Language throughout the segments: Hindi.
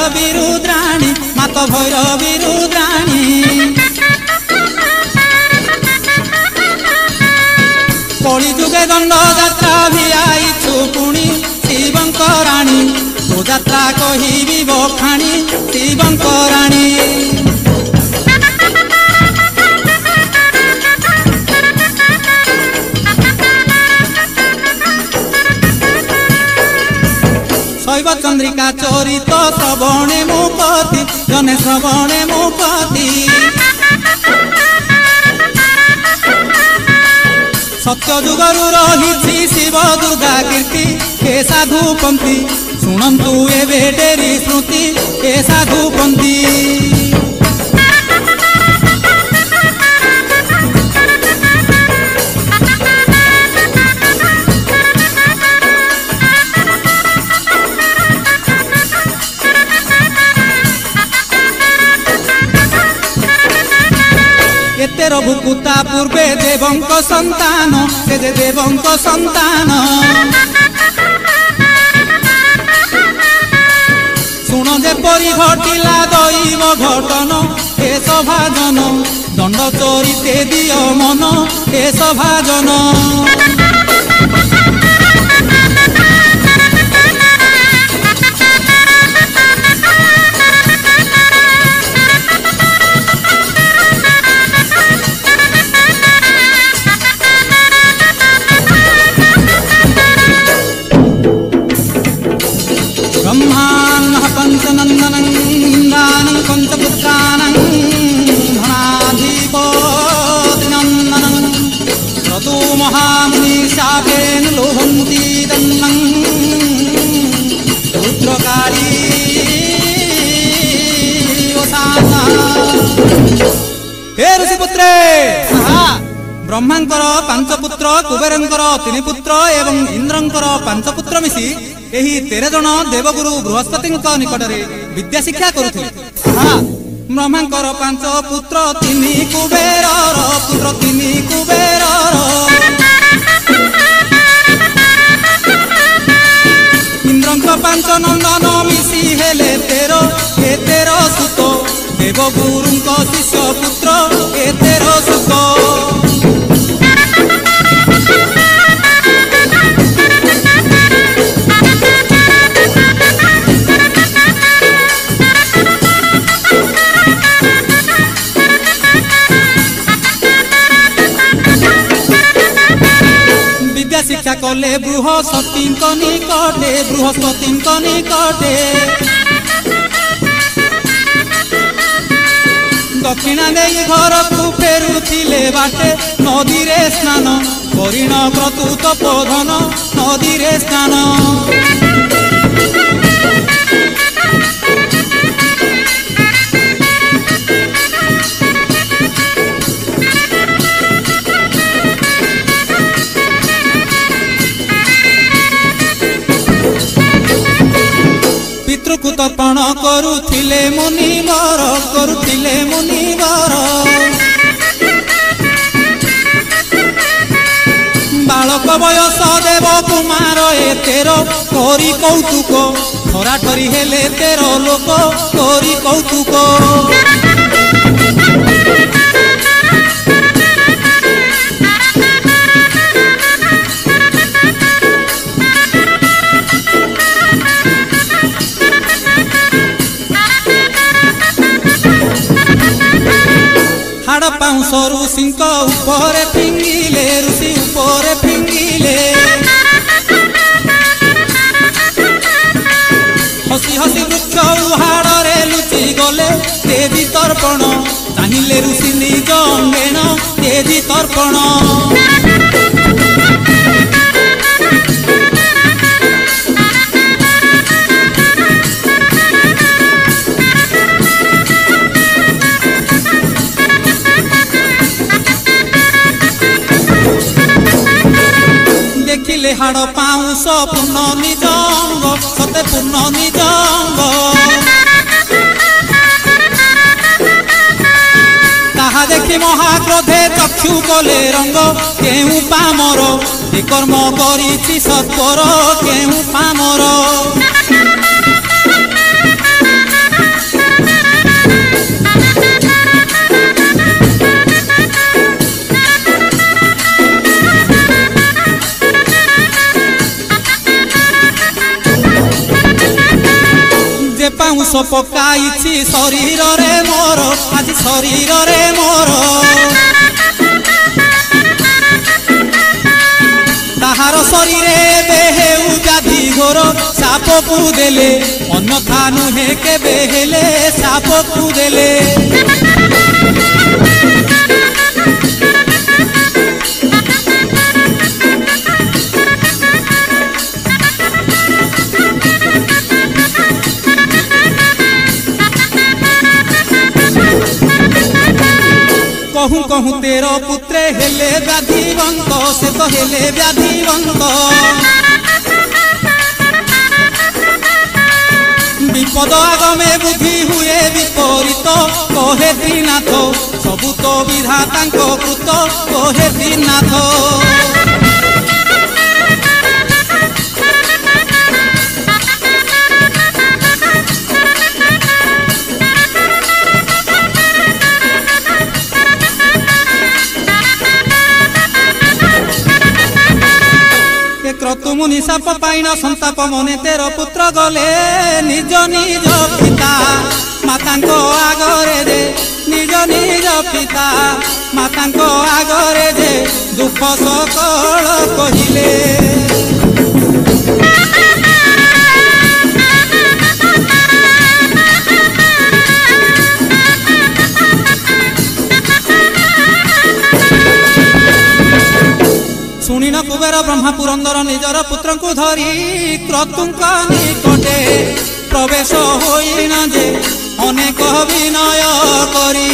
भैरवी रुद्राणी मात भैरवी रुद्राणी कली जुगे दंड यात्रा भी आईछु पुणी शिवंकराणी तो यात्रा कहिबी बखाणी शिवंकराणी शैव चंद्रिका चरित श्रवणे मुपति जने श्रवणे मुपति सत्य जुगरु रही शिव दुर्गा कीर्ति हे साधु पंथी शुणु एवं डेरी स्मृति हे साधु पंथी एतेर भुकुता पूर्वे देवंक संतान से देवंक संतान शुण जेपरी घटिला दैव घटन हे सभाजन दंड चोरीते दिय मन हे सभाजन ब्रह्माण्डः पंचनंदनं इंद्राणं पंचपुत्राणं धनाधिपतिनंदनं क्रतु महामुनि शापेन लोभन्ति दन्नं रुद्रकाली वसाना हे ऋषिपुत्रे ब्रह्मांकर पांच पुत्र कुबेरंकर तीन पुत्र एवं इंद्रंकर पांच पुत्र मिसी एही 13 जन देवगुरु बृहस्पति निकट में विद्या शिक्षा करुथिले। ब्रह्मांकर पांच पुत्र तीन कुबेर पुत्र तीन कुबेर इंद्रंक पांच नंदन मिसी हेले 13 सुत देवगुरुंक शिष्य पुत्र 13 सुत शिक्षा कले बृहस्पति निकटे दक्षिणा दे घर को फेरुथिले बाटे नदी रे स्नान हरिण प्रतुत पधन नदी रे स्नान पितृ तर्पण करुथिले मुनिवर बालक बयस देव कुमार एतेर करी कौतुक ठरा ठरी हेले 13 लोक करी कौतुक हाड़ पाउस ऋषि उपरे फिंगिले ऋषि उपरे फिंगिले हसी हसी वृक्ष हाड़े लुचि गले देवी तर्पण चाहिए ऋषि निज अंगेण देवी तर्पण देखिले हाड़ पाउस पूर्ण निजंग सते पूर्ण निजंग ताहा देखि महाक्रोधे चक्षु कले रंग केउ पामर विकर्म करिछि सत्वर केउ पामर विष पकाइछि शरीर रे मोर आज शरीर रे मोर ताहार शरीरे बेहेउ व्याधि घोर साप को देले अन्यथा नुहे के बेहेले साप को देले कहूँ कहूँ तेरो पुत्रे हेले व्याधिवंत से तो हेले व्याधिवंत विपद आगमे बुद्धि हुए विपरीत कहे त्रिनाथ सबु तो विधातांको कृत कहे त्रिनाथ क्रतुमुनि साप पाइन संताप मने तेरो पुत्र गले निज निज पिता मातांको आगरे जे निज निज पिता मातांको आगरे जे दुख सकल कहिले शुणिन कुबेर ब्रह्मा पुरंदर निजर पुत्र को धरी क्रतुंक निकटे प्रवेश होइना जे अनेक विनय करी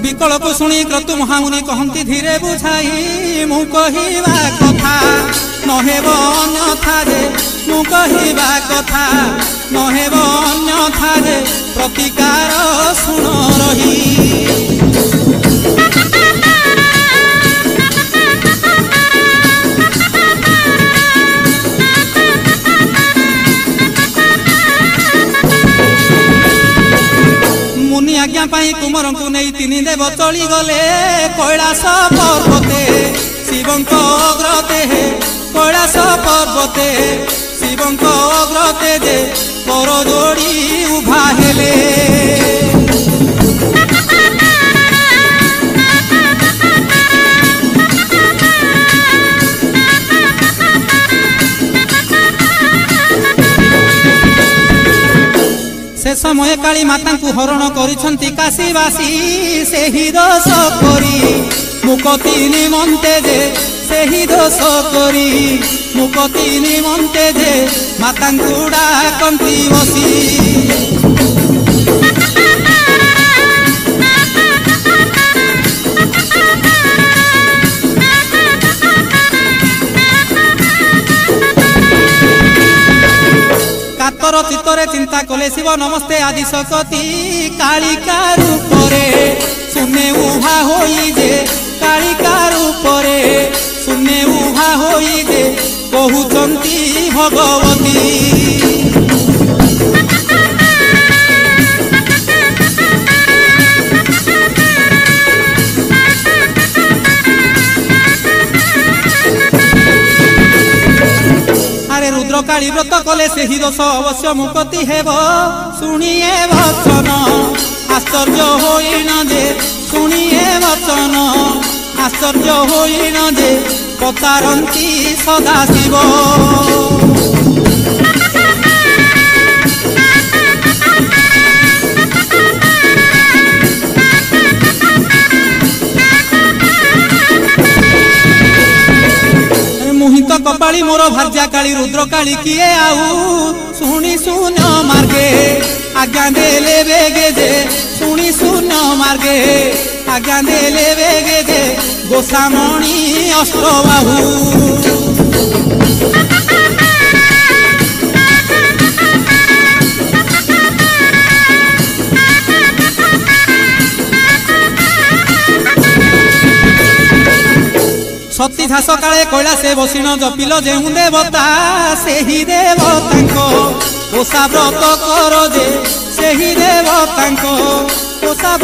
विकल को शुणी क्रतु महामुनि कहती धीरे बुझाई मु कहिबा कथा नहेब अन्यथा जे मु कहिबा कथा नहेब अन्यथा जे प्रतिकार शुण रही मुनि आज्ञा पाई कुमर को नहीं तीन देव चली गले कैलाश पर्वते शिवंक अग्रते कैलाश पर्वते शिवंक अग्रते जे कर जोड़ी उभा हेले से समय काली माता को हरण करिछंती काशीवासी से ही दोष करी मुक्ति निमंते जे से ही दोष करी मुक्ति निमंते जे माता को डाकंती बसी कातर चित्तरे चिंता कले शिव नमस्ते आदि सकती कालिका रूपरे सुने उभा होई जे कालिका रूपरे सुने उभा होई जे कहउचंती भगवती रुद्रकाली व्रत कले से ही दोष अवश्य मुक्ति हेब शुणिए वचन आश्चर्य होइन जे शुणिए वचन आश्चर्य होइन जे पचारंती सदाशिव मुहित कपाली मोर भार्या काली रुद्रकाली किए आऊ शुणी शून्य मार्गे आज्ञा देले बेगे जे शुणी शून्य मार्गे आज्ञा देले बेगे जे गोसामणि अष्टबाहु सती घास काले कैलासे बसिन जपिल जेउ देवता से ही देवता ओषा व्रत कर जे सेही देवतांको ओषा